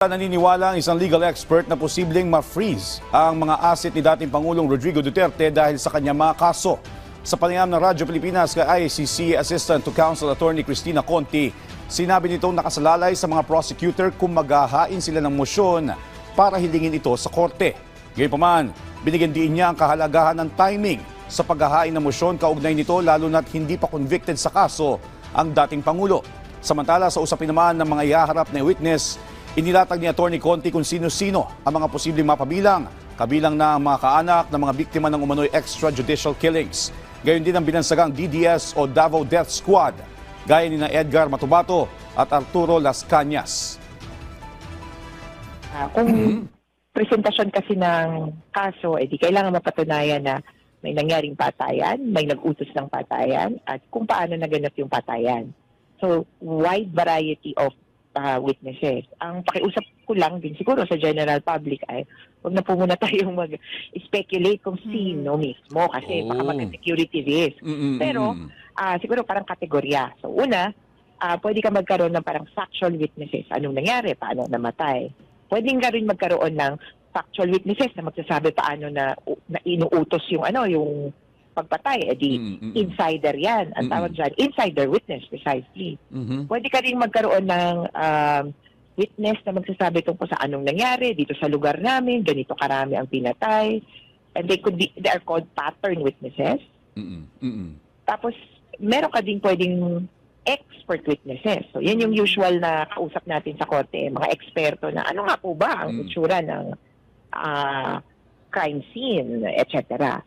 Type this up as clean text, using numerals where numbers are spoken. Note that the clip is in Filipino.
Naniniwala ang isang legal expert na posibleng ma-freeze ang mga asset ni dating Pangulong Rodrigo Duterte dahil sa kanyang mga kaso. Sa panayam ng Radyo Pilipinas kay ICC Assistant to Counsel Attorney Cristina Conti, sinabi nitong nakasalalay sa mga prosecutor kung maghahain sila ng mosyon para hilingin ito sa korte. Gayunpaman, binigyan din niya ang kahalagahan ng timing sa paghahain ng mosyon kaugnay nito lalo na't hindi pa convicted sa kaso ang dating Pangulo. Samantala sa usapin naman ng mga ihaharap na witness, inilatag ni Atty. Conti kung sino-sino ang mga posibleng mapabilang, kabilang na ang mga kaanak ng mga biktima ng umano'y extrajudicial killings. Gayon din ang binansagang DDS o Davao Death Squad, gaya ni na Edgar Matubato at Arturo Las Cañas. Kung presentasyon kasi ng kaso, di kailangan mapatunayan na may nangyaring patayan, may nag-utos ng patayan, at kung paano naganap yung patayan. So, wide variety of witnesses. Ang pakiusap ko lang din siguro sa general public ay huwag na po muna tayong mag-speculate kung sino mismo kasi baka mag-security risk. Pero siguro parang kategorya. So una, pwede ka magkaroon ng parang factual witnesses. Anong nangyari? Paano namatay? Pwede ka rin magkaroon ng factual witnesses na magsasabi paano na inuutos yung yung pagpatay, insider yan. Ang tawag dyan, insider witness, precisely. Pwede ka rin magkaroon ng witness na magsasabi tungkol sa anong nangyari dito sa lugar namin, ganito karami ang pinatay. And they are called pattern witnesses. Tapos, meron ka din pwedeng expert witnesses. So, yan yung usual na kausap natin sa korte, mga eksperto na ano nga po ba ang itsura ng crime scene, etc.